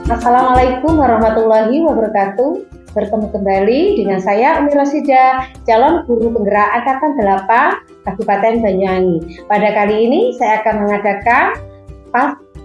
Assalamualaikum warahmatullahi wabarakatuh. Bertemu kembali dengan saya Umi Rosidah, calon guru penggerak Angkatan 8 Kabupaten Banyuwangi. Pada kali ini saya akan mengadakan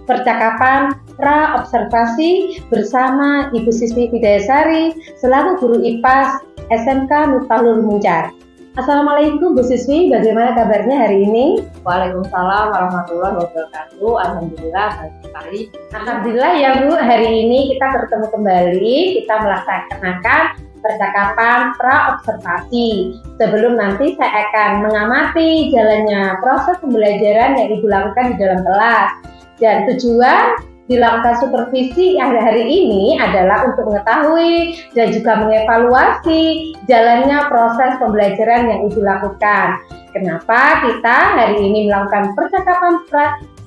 percakapan pra-observasi bersama Ibu Siswi Widayasari selaku guru IPAS SMK Miftahul Muncar. Assalamualaikum Bu Siswi, bagaimana kabarnya hari ini? Waalaikumsalam warahmatullahi wabarakatuh. Alhamdulillah baik sekali. Alhamdulillah ya Bu, hari ini kita bertemu kembali, kita melaksanakan percakapan pra-observasi. Sebelum nanti saya akan mengamati jalannya proses pembelajaran yang Ibu lakukan di dalam kelas. Dan tujuan dilakukan supervisi yang hari ini adalah untuk mengetahui dan juga mengevaluasi jalannya proses pembelajaran yang Ibu lakukan. Kenapa kita hari ini melakukan percakapan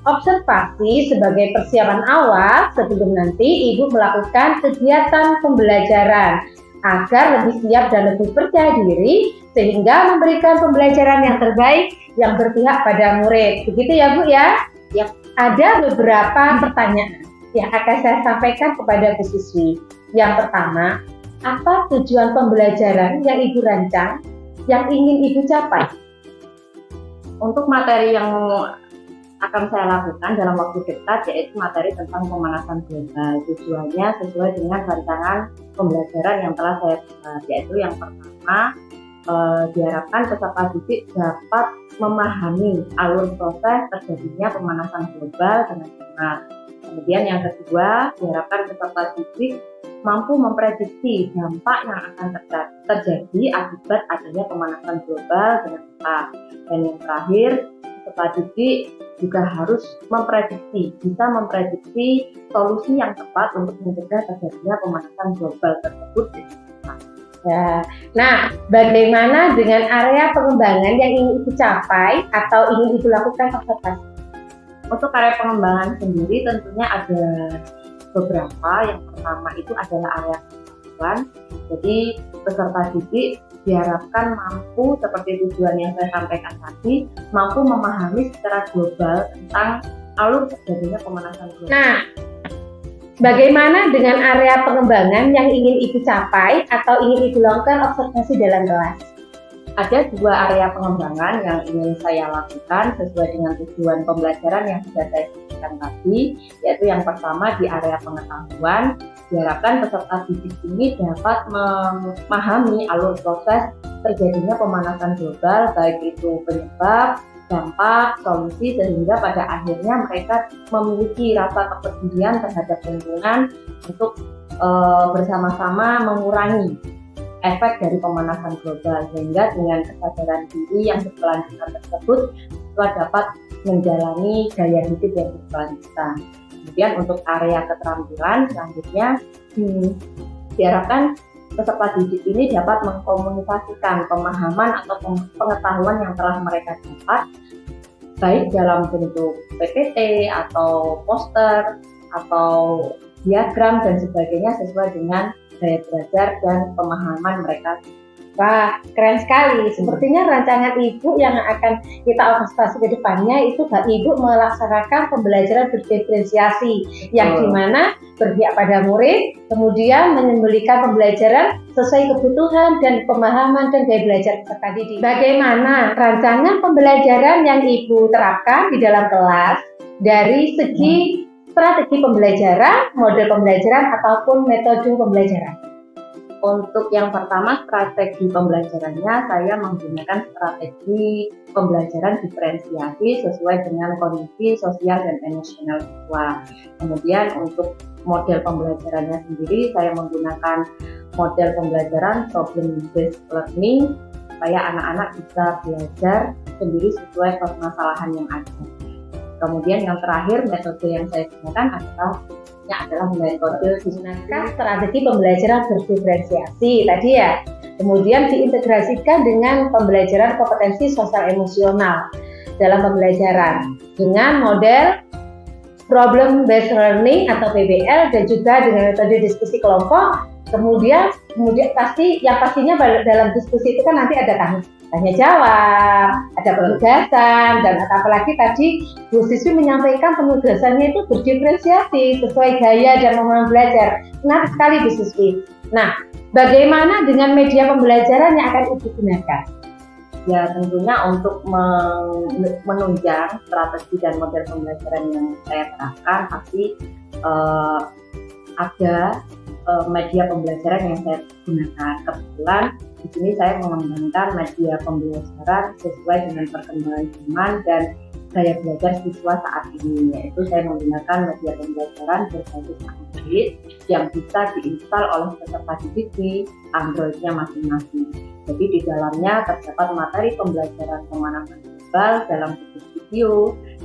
observasi sebagai persiapan awal sebelum nanti Ibu melakukan kegiatan pembelajaran agar lebih siap dan lebih percaya diri sehingga memberikan pembelajaran yang terbaik yang berpihak pada murid. Begitu ya Bu ya? Ya. Ada beberapa pertanyaan yang akan saya sampaikan kepada Bu Siswi. Yang pertama, apa tujuan pembelajaran yang Ibu rancang yang ingin Ibu capai? Untuk materi yang akan saya lakukan dalam waktu dekat yaitu materi tentang pemanasan global. Tujuannya sesuai dengan rancangan pembelajaran yang telah saya buat, yaitu yang pertama diharapkan peserta didik dapat memahami alur proses terjadinya pemanasan global dengan benar. Kemudian yang kedua, diharapkan peserta didik mampu memprediksi dampak yang akan terjadi akibat adanya pemanasan global dengan tepat. Dan yang terakhir, peserta didik juga harus bisa memprediksi solusi yang tepat untuk mencegah terjadinya pemanasan global tersebut. Ya. Nah, bagaimana dengan area pengembangan yang ingin Ibu capai atau ingin Ibu lakukan observasi? Untuk area pengembangan sendiri tentunya ada beberapa. Yang pertama itu adalah area pengetahuan. Jadi peserta didik diharapkan mampu, seperti tujuan yang saya sampaikan tadi, mampu memahami secara global tentang alur terjadinya pemanasan global. Nah, bagaimana dengan area pengembangan yang ingin Ibu capai atau ingin Ibu lakukan observasi dalam kelas? Ada dua area pengembangan yang ingin saya lakukan sesuai dengan tujuan pembelajaran yang sudah saya sebutkan tadi, yaitu yang pertama di area pengetahuan. Diharapkan peserta didik ini dapat memahami alur proses terjadinya pemanasan global, baik itu penyebab, dampak, solusi, sehingga pada akhirnya mereka memiliki rasa kepedulian terhadap lingkungan untuk bersama-sama mengurangi efek dari pemanasan global, sehingga dengan kesadaran diri yang berkelanjutan tersebut telah dapat menjalani gaya hidup yang berkelanjutan. Kemudian untuk area keterampilan selanjutnya diharapkan peserta didik ini dapat mengkomunikasikan pemahaman atau pengetahuan yang telah mereka dapat, baik dalam bentuk PPT atau poster atau diagram dan sebagainya sesuai dengan gaya belajar dan pemahaman mereka. Wah, keren sekali. Sepertinya rancangan Ibu yang akan kita observasi ke depannya itu Ibu melaksanakan pembelajaran berdiferensiasi yang dimana berpihak pada murid, kemudian memberikan pembelajaran sesuai kebutuhan dan pemahaman dan gaya belajar peserta didik. Bagaimana rancangan pembelajaran yang Ibu terapkan di dalam kelas dari segi strategi pembelajaran, model pembelajaran ataupun metode pembelajaran? Untuk yang pertama, strategi pembelajarannya saya menggunakan strategi pembelajaran diferensiasi sesuai dengan kondisi sosial dan emosional siswa. Kemudian untuk model pembelajarannya sendiri saya menggunakan model pembelajaran problem based learning supaya anak-anak bisa belajar sendiri sesuai permasalahan yang ada. Kemudian yang terakhir, metode yang saya gunakan adalah metode menggunakan strategi pembelajaran berdiferensiasi tadi ya. Kemudian diintegrasikan dengan pembelajaran kompetensi sosial emosional dalam pembelajaran dengan model problem based learning atau PBL dan juga dengan metode diskusi kelompok. Kemudian pastinya dalam diskusi itu kan nanti ada tanya jawab, ada penugasan, dan apalagi tadi Bu Siswi menyampaikan penugasannya itu berdiferensiasi sesuai gaya dan momen belajar. Menarik sekali Bu Siswi. Nah, bagaimana dengan media pembelajaran yang akan Ibu gunakan? Ya, tentunya untuk menunjang strategi dan model pembelajaran yang saya terapkan pasti ada media pembelajaran yang saya gunakan. Kebetulan di sini saya mengembangkan media pembelajaran sesuai dengan perkembangan zaman dan gaya belajar siswa saat ini, yaitu saya menggunakan media pembelajaran berbasis Android yang bisa diinstal oleh peserta didik di Android-nya masing-masing. Jadi di dalamnya terdapat materi pembelajaran pemanasan verbal dalam bentuk video,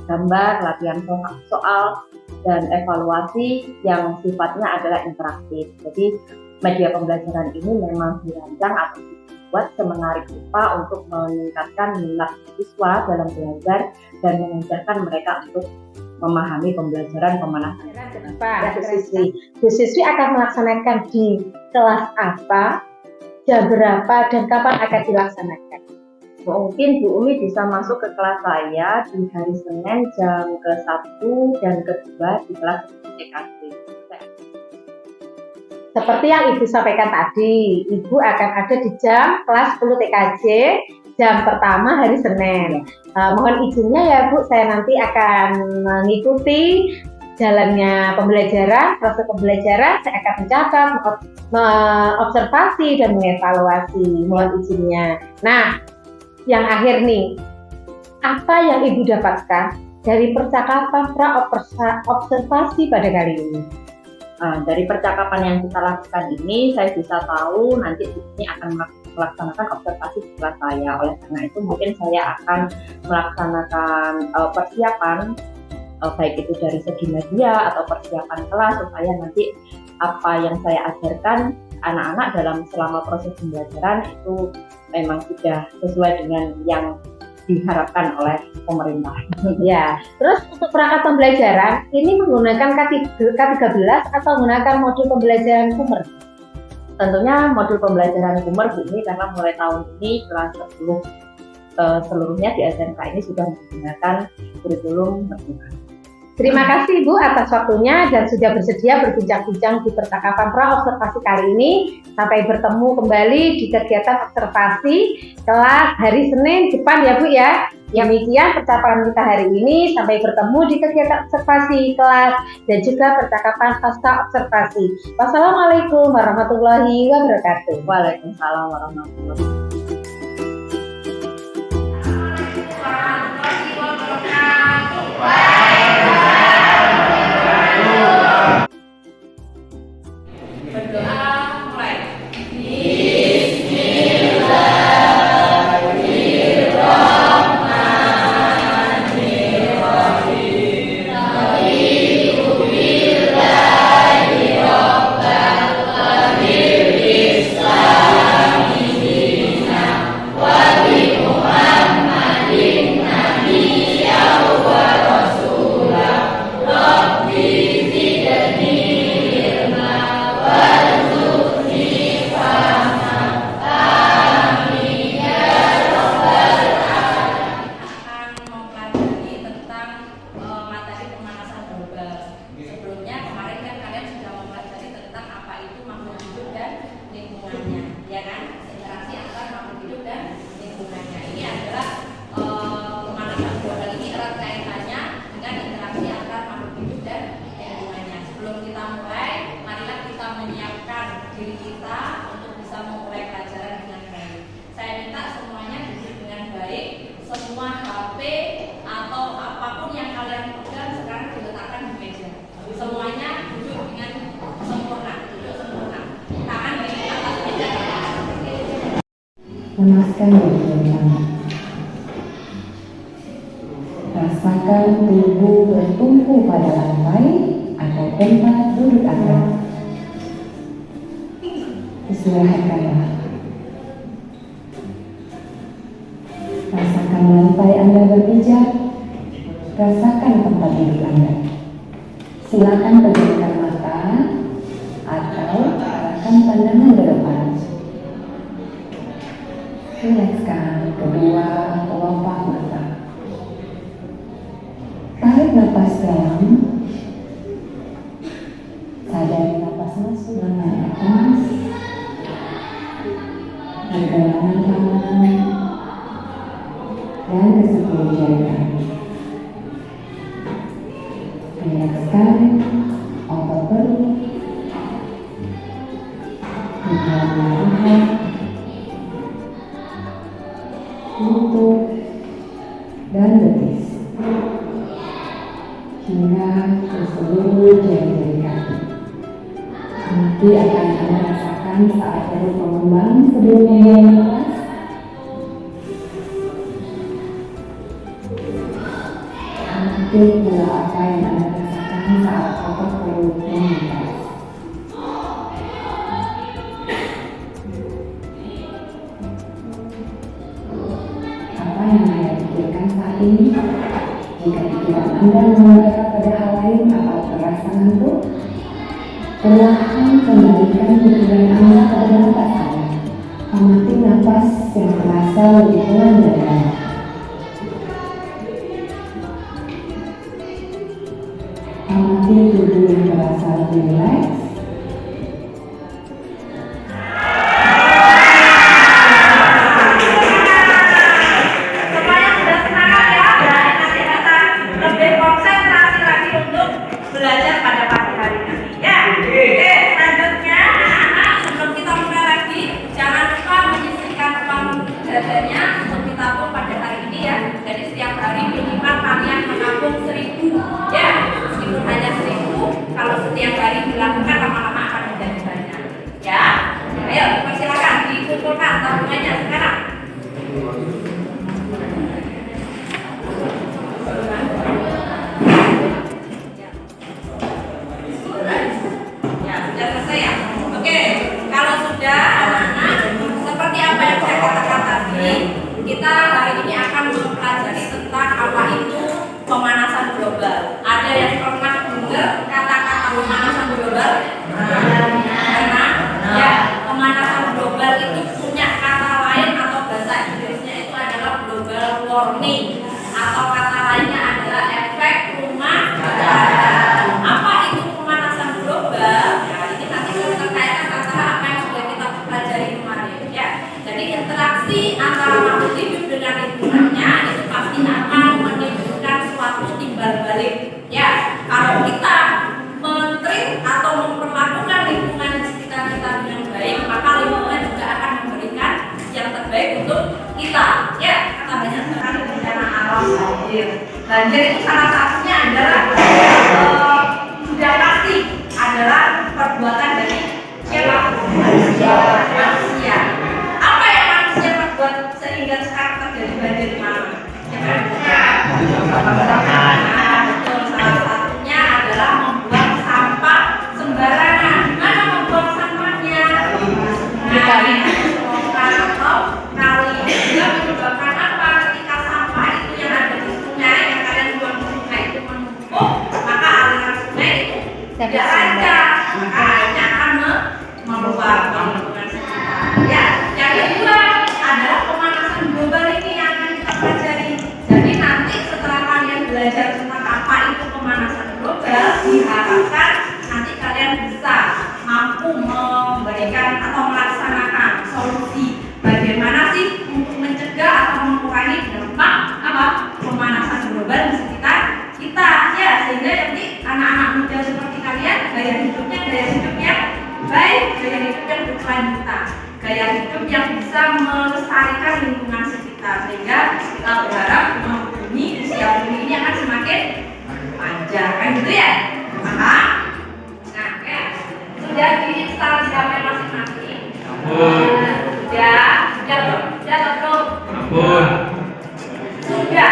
gambar, latihan soal, dan evaluasi yang sifatnya adalah interaktif. Jadi media pembelajaran ini memang dirancang atau dibuat semenarik rupa untuk meningkatkan minat siswa dalam belajar dan memudahkan mereka untuk memahami pembelajaran pemanasan. Bu Siswi akan melaksanakan di kelas apa, jam berapa, dan kapan akan dilaksanakan? Mungkin Bu Umi bisa masuk ke kelas saya di hari Senin jam ke-1 dan ke-2 di kelas TKJ. Seperti yang Ibu sampaikan tadi, Ibu akan ada di jam kelas 10 TKJ, jam pertama hari Senin. Mohon izinnya ya Bu, saya nanti akan mengikuti jalannya pembelajaran, proses pembelajaran, saya akan mencatat, mengobservasi, dan mengevaluasi. Mohon izinnya. Nah, yang akhir nih, apa yang Ibu dapatkan dari percakapan pra-observasi pada kali ini? Dari percakapan yang kita lakukan ini, saya bisa tahu nanti ini akan melaksanakan observasi di kelas saya. Oleh karena itu, mungkin saya akan melaksanakan persiapan, baik itu dari segi media atau persiapan kelas, supaya nanti apa yang saya ajarkan anak-anak dalam selama proses pembelajaran itu memang sudah sesuai dengan yang diharapkan oleh pemerintah. Ya, terus untuk perangkat pembelajaran ini menggunakan K13 atau menggunakan modul pembelajaran Kummer? Tentunya modul pembelajaran Kummer Bu ini, karena mulai tahun ini kelas 10 seluruhnya di SMK ini sudah menggunakan kurikulum Merdeka. Terima kasih Bu atas waktunya dan sudah bersedia berbincang-bincang di percakapan pra-observasi kali ini. Sampai bertemu kembali di kegiatan observasi kelas hari Senin depan ya Bu ya. Demikian percakapan kita hari ini. Sampai bertemu di kegiatan observasi kelas dan juga percakapan pasca observasi. Wassalamualaikum warahmatullahi wabarakatuh. Waalaikumsalam warahmatullahi wabarakatuh. Lemaskan diri Anda. Rasakan tubuh bertumpu pada lantai atau tempat duduk Anda. Istirahatkanlah. Rasakan lantai Anda berpijak. Rasakan tempat duduk Anda. Silakan pejamkan mata atau arahkan pandangan ke depan. Rilekskan Sadari napas masuk dan naik atas. Pergelangan tangan dan ke 10 jari kaki. Rilekskan otot perut, bagian leher, lutut, dan betis, hingga ke seluruh jari-jari kaki. Nanti akan Anda rasakan saat perut mengembang sebelum membuang nafas. Nanti pula apa yang Anda rasakan saat otot perut mengeras. Apa yang Anda pikirkan saat ini? Jika pikiran Anda mengarah pada hal lain atau terasa ngantuk, perlahan kembalikan pikiran Anda pada napas Anda. Amati napas yang terasa lebih pelan dan dalam. Amati tubuh yang terasa lebih rileks. Kita hari ini akan mempelajari tentang apa itu pemanasan global. Ada yang pernah dengar kata-kata pemanasan global? Karena ya, pemanasan global itu punya kata lain atau bahasa Inggrisnya itu adalah global warming, atau kata lainnya adalah efek rumah kaca. Apa itu pemanasan global? Ya, ini nanti terkait antara apa yang sudah kita pelajari kemarin. Ya, jadi interaksi antara makhluk hidup dengan lingkungannya itu pasti akan menimbulkan suatu timbal balik. Ya, kalau kita mentreat atau memperlakukan lingkungan sekitar kita dengan baik, maka lingkungan juga akan memberikan yang terbaik untuk kita. Ya, kata banyak sekali bencana alam banjir. Banjir itu salah satunya adalah sudah pasti adalah perbuatan dari siapa? Manusia. Apa yang manusia perbuat sehingga sekarang terjadi banjir di mana? Betul, salah satunya adalah membuang sampah sembarangan. Mana membuang sampahnya? Di kali atau kali. Juga menyebabkan apa? Ketika sampah itu yang ada di sungai, yang kalian buang di sungai itu menumpuk, maka aliran sungai itu tidak lancar, maka airnya akan meluap ke lingkungan sekitar. Ya, yang kedua adalah pemanasan global ini yang akan kita pelajari. Jadi nanti setelah kalian belajar tentang apa itu pemanasan global, diharapkan nanti kalian bisa mampu memberikan atau melaksanakan solusi bagaimana sih untuk mencegah atau mengurangi dampak apa pemanasan global di sekitar kita. Ya, sehingga nanti anak-anak muda seperti kalian gaya hidupnya baik, gaya hidup yang berkelanjutan, gaya hidup yang bisa melestarikan lingkungan sekitar, sehingga kita berharap bumi, usia bumi ini akan semakin panjang, kan gitu ya? Paham? Nah, ya, sudah diinstal di HP masing-masing. Sudah belum? Sudah belum? Sudah.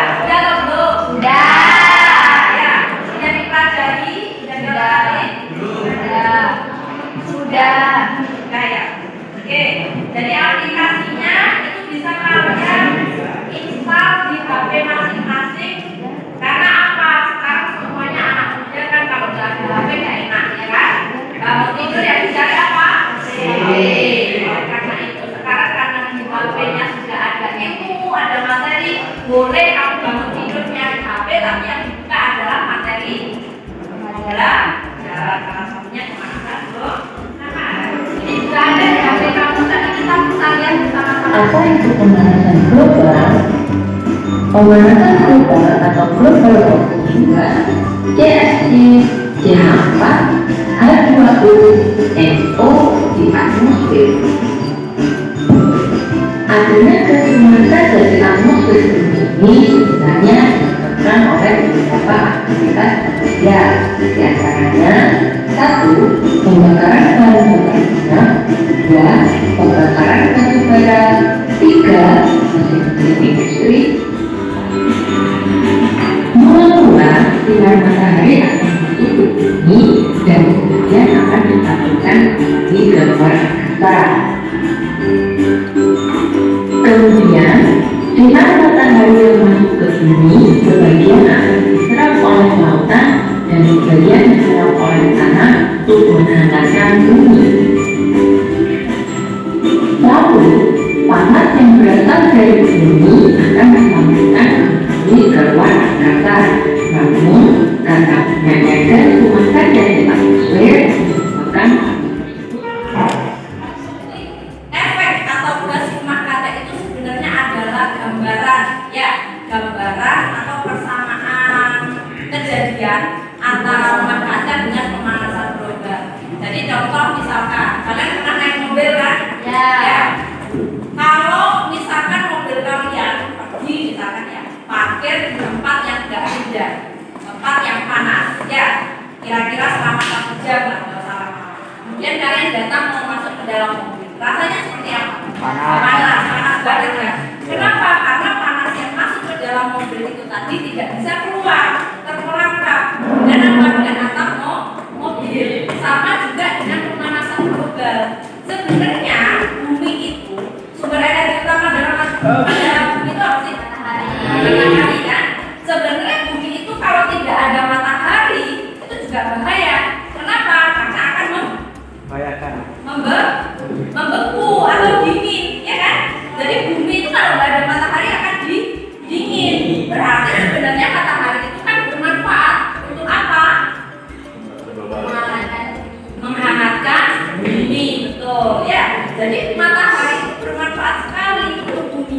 Ya, sudah dipelajari, sudah ya. Oke, jadi aplikasinya itu bisa kalian install di HP masing-masing. Karena apa? Sekarang semuanya anak muda kan kalau nggak ada HP nggak enak, ya kan? Bangun tidur ya dicari apa? Karena itu sekarang karena di HP-nya sudah ada ilmu, ada materi, boleh kamu bangun tidur nyari HP, tapi yang dibuka adalah materi Apa itu pemanasan global? Pemanasan global atau global warming juga CFC, CH4, H2O, NO di atmosfer. Adanya gas rumah kaca di atmosfer bumi ini sebenarnya disebabkan oleh beberapa aktivitas manusia, di antaranya 1. Pembakaran bahan bakar minyak, 2. Pembakaran batu bara, 3. Mesin industri. Mula-mula sinar matahari akan masuk ke bumi dan kemudian akan ditampilkan di luar angkasa. Kemudian, sinar matahari yang masuk ke bumi sebagian akan diserap oleh lautan dan sebagian diserap oleh tanah untuk menghangatkan bumi. Lalu, panas yang berasal dari bumi akan disampaikan kembali ke luar angkasa. Namun, karena banyaknya gas rumah kaca di atmosfer menyebabkan efek atau gas rumah kaca itu sebenarnya adalah gambaran atau persamaan kejadian antara rumah kaca dengan pemanasan global. Jadi contoh misalkan kalian pernah naik mobil kan? Ya. Kalau misalkan mobil kalian pergi misalkan ya parkir di tempat yang tidak ada, tempat yang panas, ya kira-kira selama 1 jam lah kalau salah. Kemudian kalian datang mau masuk ke dalam mobil, rasanya seperti apa? Panas banget ya. Kenapa? Karena panas yang masuk ke dalam mobil itu tadi tidak bisa keluar, terperangkap dan apa dengan atap mobil. Sama juga dengan pemanasan global. Sebenarnya bumi itu sumber energi utama dalam bumi itu apa sih? Matahari kan? Sebenarnya bumi itu kalau tidak ada matahari itu juga bahaya. Kenapa? Karena akan membeku atau dingin, ya kan? Jadi bumi itu kalau nggak ada matahari akan dingin. Berarti sebenarnya matahari itu kan bermanfaat untuk apa? Menghangatkan bumi, betul ya. Jadi matahari itu bermanfaat sekali untuk bumi.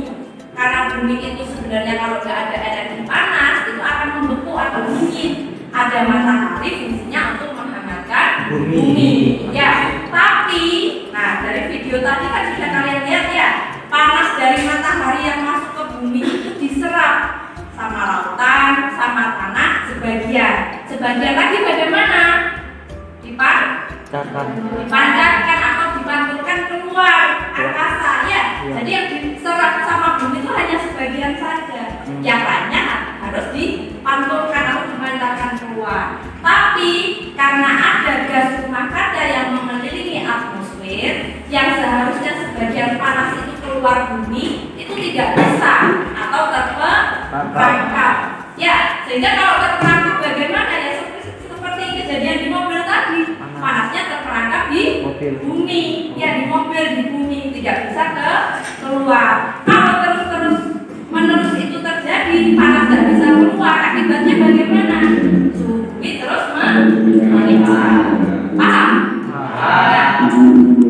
Karena bumi itu sebenarnya kalau nggak ada energi panas itu akan membeku atau dingin. Ada matahari fungsinya untuk menghangatkan bumi. Ya, tapi nah dari video tadi kan sudah kalian lihat ya, panas dari matahari yang masuk ke bumi itu diserap sama lautan, sama tanah sebagian lagi bagaimana? Dipancarkan atau dipantulkan keluar angkasa ya. Jadi yang diserap sama bumi itu hanya sebagian saja. Yang lainnya harus dipantulkan atau dipancarkan keluar. Tapi karena ada gas rumah kaca yang mengelilingi atmosfer, yang seharusnya sebagian panas itu keluar bumi, itu tidak bisa atau terperangkap. Ya, sehingga kalau terperangkap bagaimana ya seperti kejadian di mobil tadi, panasnya terperangkap di bumi, ya di mobil di bumi tidak bisa keluar. Kalau terus menerus itu terjadi, panas tidak bisa keluar, akibatnya bagaimana? Suhu bumi terus meningkat. Paham?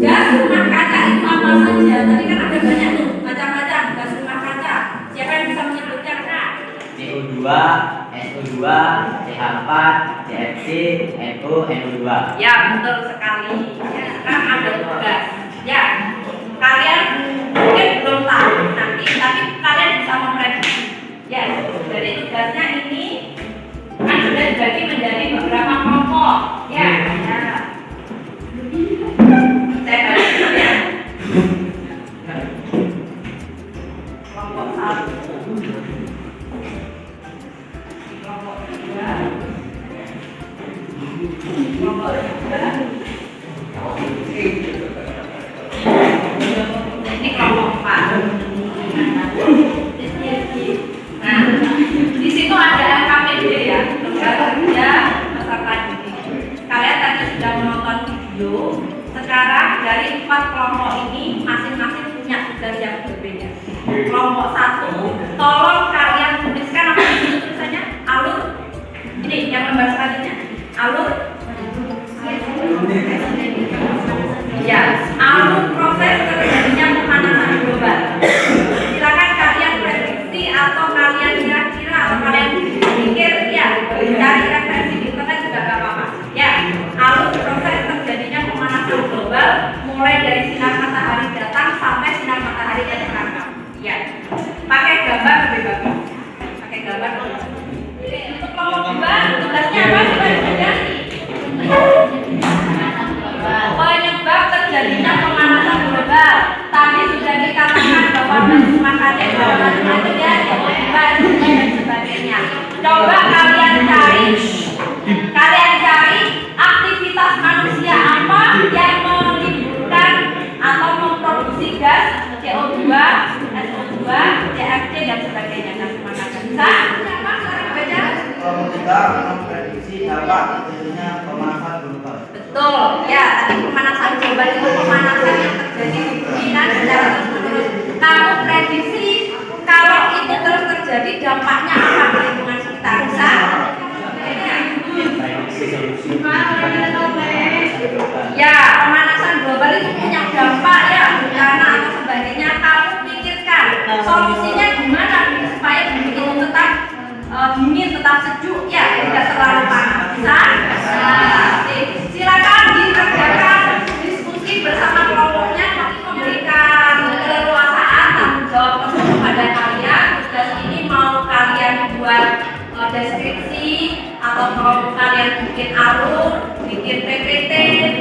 Gas rumah kaca itu apa saja? Tadi kan ada banyak tuh macam-macam gas rumah kaca. Siapa yang bisa menyebutkan? CO2, SO2, CH4, CFC, NO, NO2. Ya betul sekali. Ya, kan ada gas. Ya, kalian mungkin belum tahu nanti, tapi kalian bisa memprediksi. Ya, jadi tugasnya ini kan sudah dibagi menjadi beberapa kelompok. Ya. Saya bagi dulu ya. Kelompok 1. Kelompok 2. Kelompok 3. kondisi makannya juga macam-macam ya, dan sebagainya. Coba kalian cari aktivitas manusia apa yang menimbulkan atau memproduksi gas CO2, SO2, CFC dan sebagainya. Kasih makan bisa? Kalau kita memprediksi dampak terjadinya pemanasan global. Betul, ya. Tadi pemanasan global itu pemanasan yang terjadi di bumi kan secara terus-menerus. Kamu prediksi kalau itu terus terjadi dampaknya apa ke lingkungan sekitar? Bisa? Ya, pemanasan global itu punya dampak ya, bencana atau sebagainya. Kamu pikirkan solusinya gimana supaya bumi itu tetap dingin, tetap sejuk ya, tidak terlalu panas. Bisa? Silakan dikerjakan diskusi bersama kelompoknya, nanti memberikan keleluasaan tanggung jawab penuh kepada kalian. Tugas ini mau kalian buat deskripsi atau mau kalian bikin alur, bikin PPT,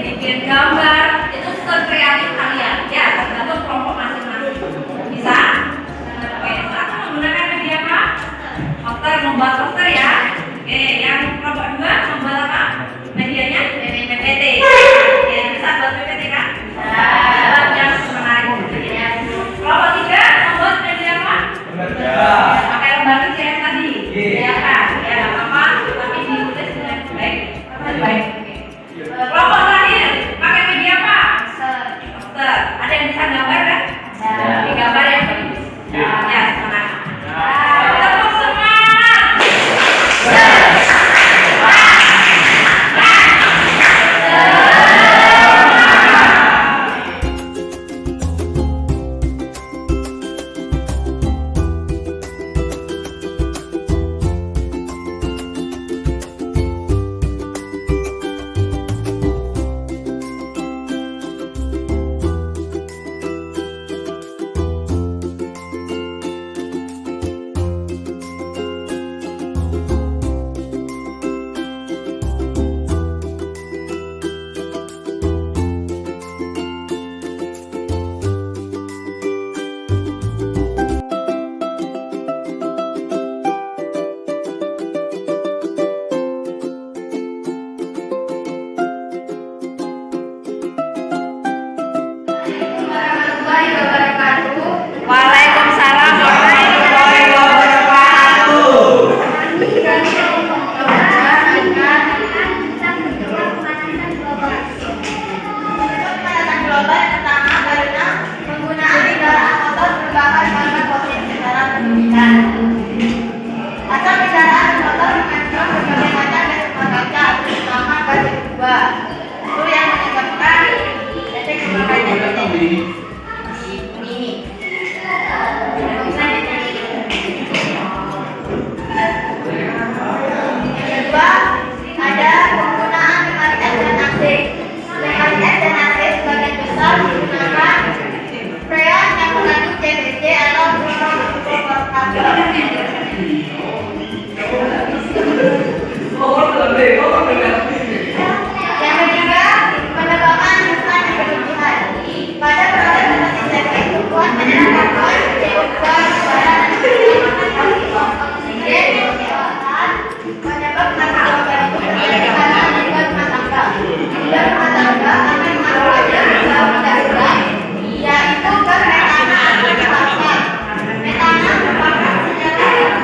bikin gambar, itu sekreatif kalian ya, tergantung kelompok masing-masing. Bisa? Oke, satu menggunakan media apa? Membuat poster ya. Oke, yang kelompok 2 membuat apa? Medianya? PPT. Oke, bisa buat PPT kan? Buat yang menarik. Kelompok 3 membuat media apa? Pakai lembar kecil yang tadi. Ya kan? Ya nggak apa-apa, tapi ditulis dengan baik. Baik. Kelompok terakhir pakai media apa? Poster. Ada yang bisa gambar kan? Di gambar yang bagus. Ya, semangat. Tepuk semangat. Waalaikumsalam warahmatullahi wabarakatuh. Pemanasan global pertama karena penggunaan kendaraan motor merupakan faktor potensi dalam pendidikan. Asal kendaraan motor mengandung berbagai macam gas rumah kaca, terutama gas CO2. Itu yang menyebabkan efek rumah kaca terjadi. Ini. Yang kedua, ada penggunaan memori S dan AC. Memori S dan AC sebagian besar menggunakan freon yang mengandung CFC atau fluorokarbon. Yang ketiga, penebangan hutan yang berlebihan. Pada proses seperti CFC, tumbuhan adalah karbon, CO2, bara, dan oksigen yang dikeluarkan menyebabkan global itu terjadi karena limbah rumah tangga. Limbah rumah tangga akan masuk pada gas darurat, yaitu gas metana atau sulfat. Metana merupakan senyawa yang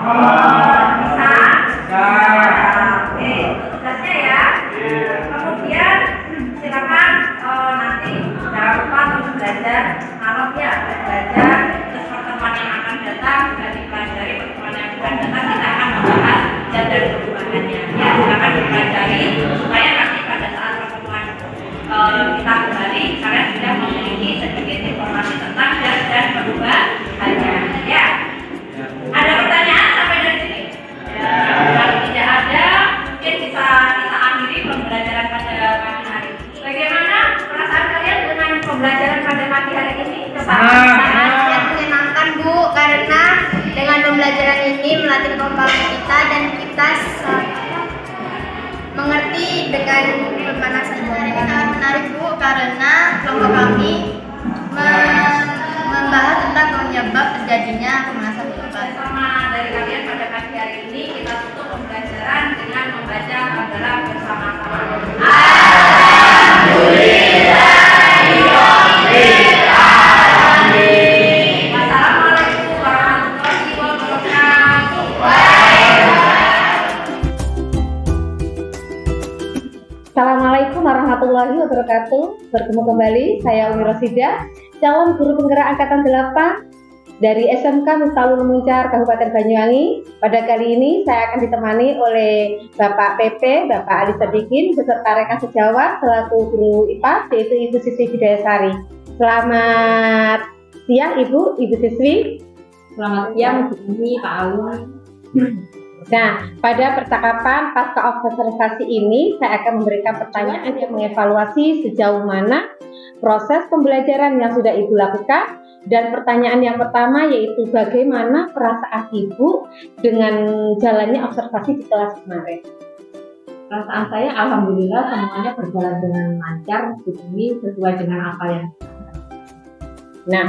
Bisa? Oke, tugasnya ya. Kemudian silakan nanti jangan lupa untuk belajar. Kalau ya belajar, terus pertemuan yang akan datang sudah dipelajari. Pertemuan yang akan datang kita akan membahas dan perubahannya. Ya, silakan dipelajari supaya nanti pada saat pertemuan kita kembali kalian sudah memiliki sedikit informasi tentang dan perubahannya. Ya. Ada pertanyaan sampai dari sini? Ya. Kalau tidak ada, mungkin bisa kita akhiri pembelajaran pada pagi hari. Bagaimana perasaan kalian dengan pembelajaran pada pagi hari ini? Coba. Sangat menyenangkan Bu, karena dengan pembelajaran ini melatih kemampuan kita dan kita mengerti dengan pemanasan udara. Ini sangat menarik Bu, karena kelompok kami membahas tentang penyebab terjadinya pemanasan global. Bersama dari kalian pada pagi hari ini kita tutup pembelajaran dengan membaca adalah bersama-sama. Wassalamualaikum warahmatullahi wabarakatuh. Assalamualaikum warahmatullahi wabarakatuh. Bertemu kembali saya Umi Rosida, calon guru penggerak angkatan 8 dari SMK Miftahul Muncar Kabupaten Banyuwangi. Pada kali ini saya akan ditemani oleh Bapak PP, Bapak Ali Sadikin, beserta rekan sejawat selaku guru IPA, yaitu Ibu Siswi Bidayasari. Selamat siang Ibu Siswi. Selamat siang Bu Umi, Pak Alun. Nah, pada percakapan pasca observasi ini saya akan memberikan pertanyaan yang mengevaluasi sejauh mana proses pembelajaran yang sudah Ibu lakukan. Dan pertanyaan yang pertama yaitu bagaimana perasaan Ibu dengan jalannya observasi di kelas kemarin? Perasaan saya alhamdulillah semuanya berjalan dengan lancar, Bu Umi, sesuai dengan apa yang. Nah,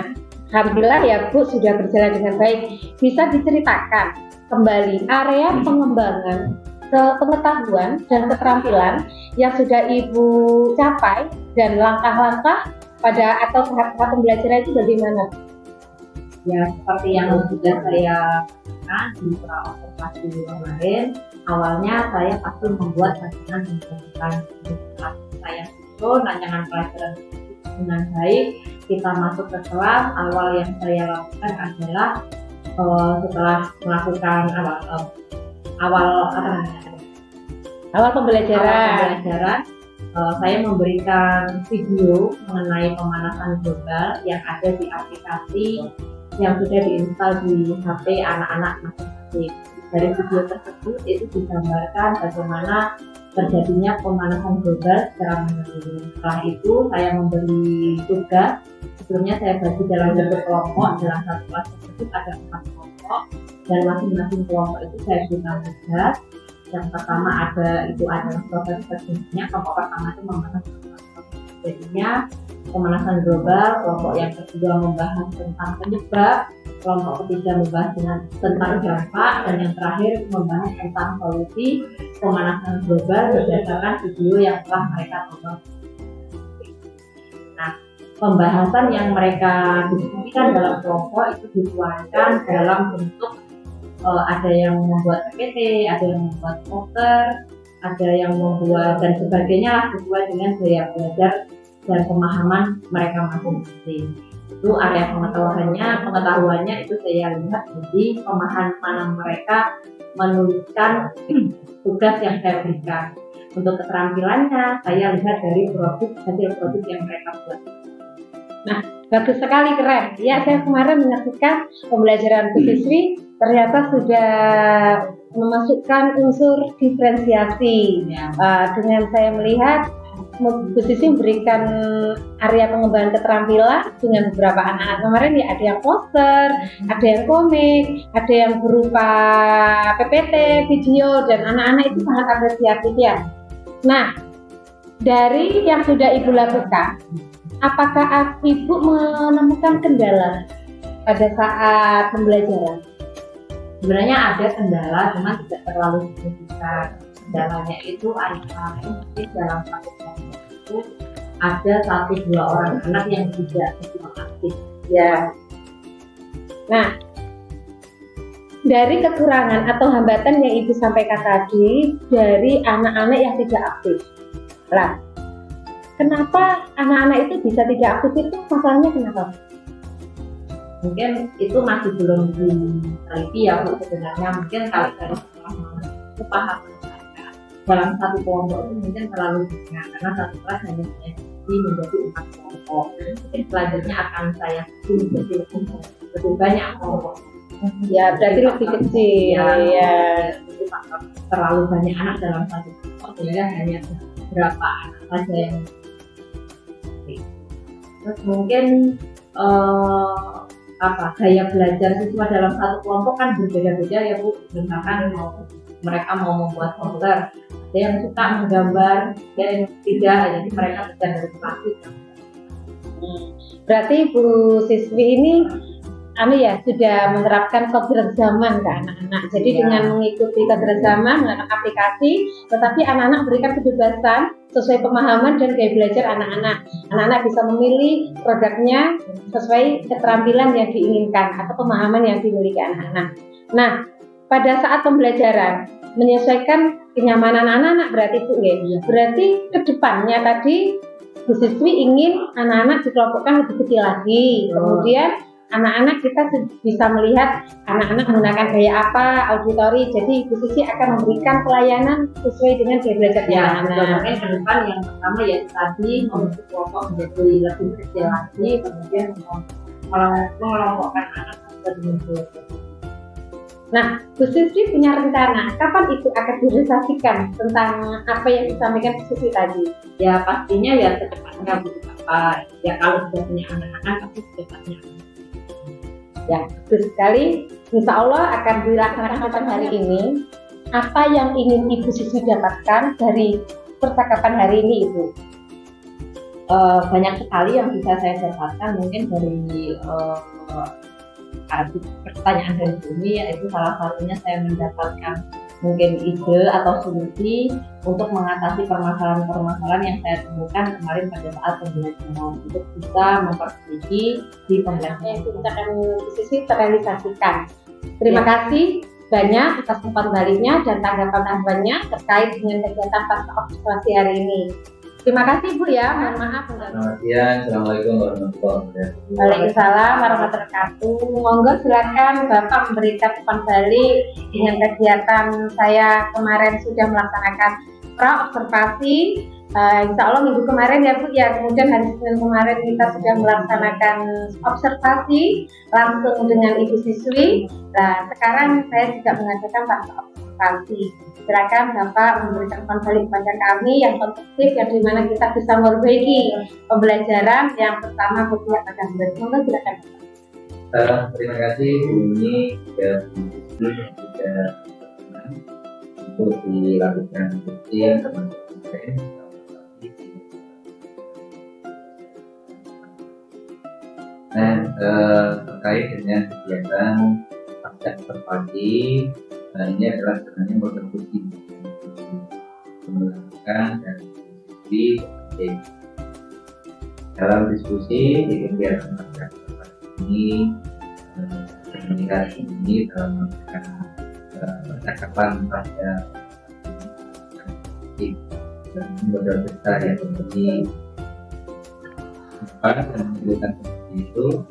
alhamdulillah ya Bu, sudah berjalan dengan baik. Bisa diceritakan kembali area pengembangan ke pengetahuan dan keterampilan yang sudah Ibu capai dan langkah-langkah pada atau tahap pembelajaran itu bagaimana? Ya, seperti yang sudah saya katakan di observasi kemarin, awalnya saya pasti membuat rancangan pembelajaran. Saya susun rancangan pelajaran dengan baik. Kita masuk ke kelas. Awal yang saya lakukan adalah setelah melakukan Awal pembelajaran. Saya memberikan video mengenai pemanasan global yang ada di aplikasi yang sudah diinstal di HP anak-anak masing-masing. Dari video tersebut itu digambarkan bagaimana terjadinya pemanasan global secara menyeluruh. Setelah itu saya memberi tugas. Sebelumnya saya bagi dalam bentuk kelompok. Dalam satu kelas tersebut ada 4 kelompok dan masing-masing kelompok itu saya berikan tugas. Yang pertama adalah proses terjadinya. Kelompok pertama itu membahas terjadinya pemanasan global. Kelompok yang kedua membahas tentang penyebab. Kelompok ketiga membahas tentang dampak, dan yang terakhir membahas tentang solusi pemanasan global berdasarkan video yang telah mereka tonton. Nah, pembahasan yang mereka diskusikan dalam kelompok itu dituangkan dalam bentuk ada yang membuat PPT, ada yang membuat poster, ada yang membuat dan sebagainya sesuai dengan gaya belajar dan pemahaman mereka masing-masing. Itu area pengetahuannya itu saya lihat di pemahaman mereka menuliskan tugas yang saya berikan. Untuk keterampilannya saya lihat dari hasil produk yang mereka buat. Nah, bagus sekali, keren. Ya, saya kemarin menyaksikan pembelajaran Bu Siswi, ternyata sudah memasukkan unsur diferensiasi. Ya. Dengan saya melihat Bu Siswi memberikan area pengembangan keterampilan dengan beberapa anak-anak kemarin, ya ada yang poster, ada yang komik, ada yang berupa PPT, video, dan anak-anak itu sangat apresiatif ya. Nah, dari yang sudah Ibu lakukan, apakah Ibu menemukan kendala pada saat pembelajaran? Sebenarnya ada kendala, cuma tidak terlalu signifikan. Kendalanya itu antara mungkin dalam satu kelompok itu ada 1-2 orang anak yang tidak aktif. Ya. Nah, dari kekurangan atau hambatan yang Ibu sampaikan tadi dari anak-anak yang tidak aktif. Lah, kenapa anak-anak itu bisa tidak aktif itu masalahnya kenapa? Mungkin itu masih belum diteliti ya Bu, sebenarnya. Mungkin kalau dari kepahaman saya dalam satu kelompok itu mungkin terlalu banyak, karena satu kelas hanya menjadi 4 kelompok. Mungkin selanjutnya akan saya menjadi lebih banyak kelompok. Ya, berarti lebih kecil. Ya. Itu faktor terlalu banyak anak dalam satu kelompok sehingga hanya beberapa anak saja yang. Terus mungkin gaya belajar siswa dalam satu kelompok kan berbeda-beda ya Bu. Misalkan mereka mau membuat komputer, ada yang suka menggambar, ada yang tidak, jadi mereka belajar dari praktik. Berarti Bu Siswi ini sudah menerapkan kodrat zaman ke anak-anak. Jadi dengan mengikuti kodrat zaman, menggunakan aplikasi, tetapi anak-anak berikan kebebasan sesuai pemahaman dan gaya belajar anak-anak. Anak-anak bisa memilih produknya sesuai keterampilan yang diinginkan atau pemahaman yang dimiliki anak-anak. Nah, pada saat pembelajaran menyesuaikan kenyamanan anak-anak berarti Bu ya. Berarti kedepannya tadi Bu Siswi ingin anak-anak dikelompokkan lebih kecil lagi. Kemudian anak-anak kita bisa melihat anak-anak menggunakan gaya apa, auditori. Jadi Bu Siswi akan memberikan pelayanan sesuai dengan gaya belajar anak-anak. Makanya ke depan yang pertama ya tadi membentuk kelompok menjadi lebih kecil lagi, kemudian mengelompokkan anak-anak dengan gaya. Nah, Bu Siswi punya rencana kapan itu akan direalisasikan tentang apa yang disampaikan Bu Siswi tadi? Ya pastinya ya secepatnya Bu. Ya kalau sudah punya anak-anak pasti secepatnya. Ya, betul sekali. Insya Allah akan dilaksanakan hari ini. Apa yang ingin Ibu Siswi dapatkan dari percakapan hari ini, Ibu? Banyak sekali yang bisa saya dapatkan, mungkin dari pertanyaan dari Bumi, yaitu salah satunya saya mendapatkan mungkin ide atau solusi untuk mengatasi permasalahan-permasalahan yang saya temukan kemarin pada saat pembelajaran, untuk bisa memperbaiki di pembelajaran yang kita akan sisi terrealisasikan. Terima kasih banyak atas umpan baliknya dan tanggapan-tanggapannya terkait dengan kegiatan pasca observasi hari ini. Terima kasih Bu ya, mohon maaf. Selamat siang, Assalamualaikum warahmatullahi wabarakatuh. Waalaikumsalam warahmatullahi wabarakatuh. Monggo silakan Bapak memberikan umpan balik dengan kegiatan saya kemarin sudah melaksanakan pra-observasi. Insya Allah minggu kemarin ya Bu ya, kemudian hari Senin kemarin kita sudah melaksanakan observasi langsung dengan Ibu Siswi. Nah sekarang saya juga mengadakan pra-observasi. Silakan Bapak memberikan umpan balik kepada kami yang konstruktif, yang dimana kita bisa memperbaiki pembelajaran yang pertama berpihak pada murid. Monggo silakan. Terima kasih Bu Uni dan Bu Siswi yang sudah untuk dilakukan rutin teman-teman. Nah, terkait dengan kegiatan pasca observasi, ini adalah sebenarnya kontribusi melakukan dan diskusi dalam diskusi di kegiatan pasca observasi ini, komunikasi ini dalam melakukan percakapan pada dan modal besar yang ini dan menunjukkan seperti itu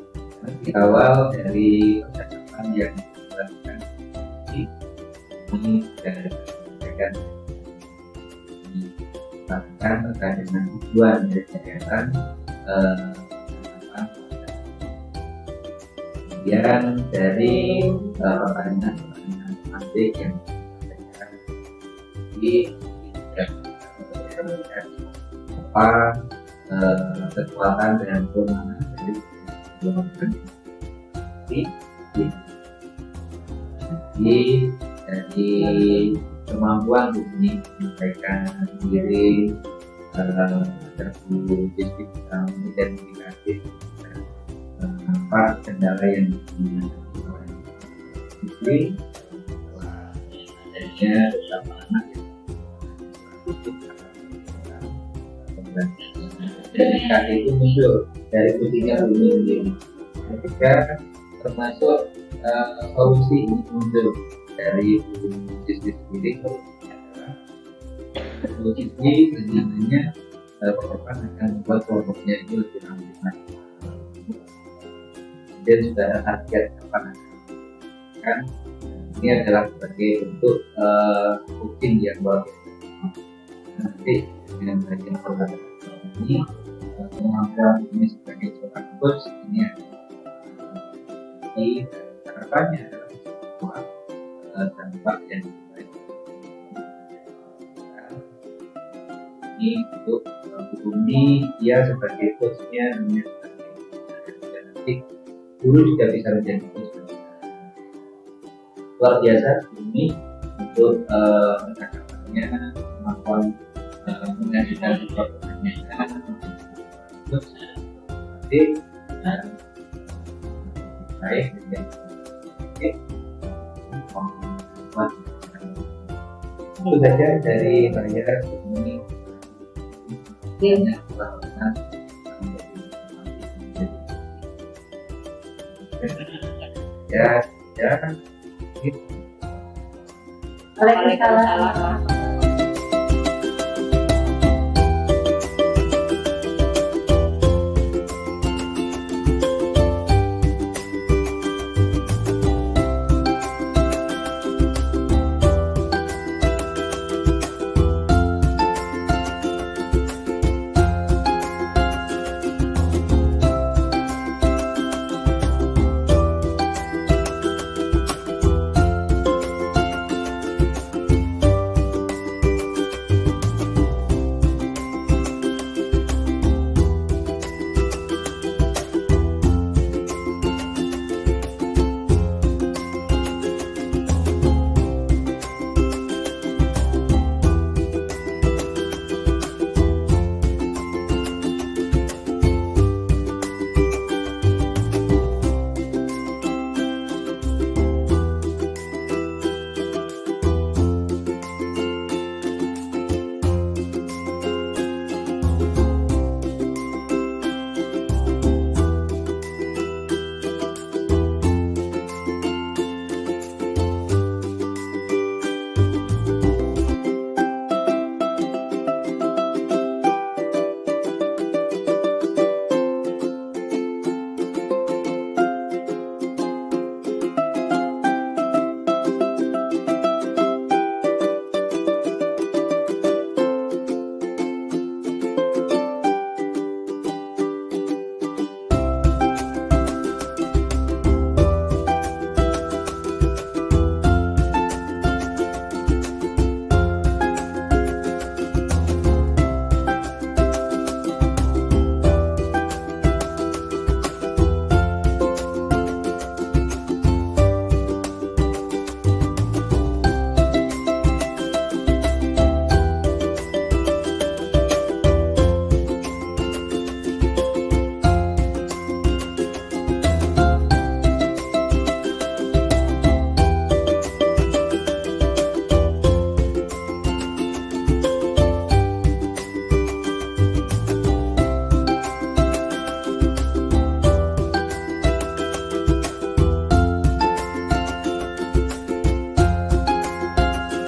di awal dari percakapan yang dilakukan ini dan mereka bahkan terkait dengan tujuan dari kegiatan kemudian dari pertanyaan-pertanyaan tematik yang di apa kekuatan dan kelemahan dari kemampuan ini menyampaikan diri tertulis bisa mengidentifikasi apa kendala yang dihadapi oleh siswi, adanya beberapa anak yang ketika itu muncul dari kucingnya bunyi sendiri ketika termasuk solusi ini muncul dari bisnis sendiri. Solusi ini rencananya perusahaan akan membuat kelompoknya itu lebih ramah. Dan sudah ada target kapan kan ini adalah sebagai bentuk coaching yang baru. Nanti dengan bagian program ini kemampuan ini sebagai seorang coach ini di harapannya adalah sebuah dampak yang baik. Ini untuk ini dia sebagai coachnya dan nanti guru juga bisa menjadi coach. Luar biasa ini untuk percakapannya, kemampuan mengajukan pertanyaan, terus nanti baik dan itu saja dari saya ini. Ya. Waalaikumsalam.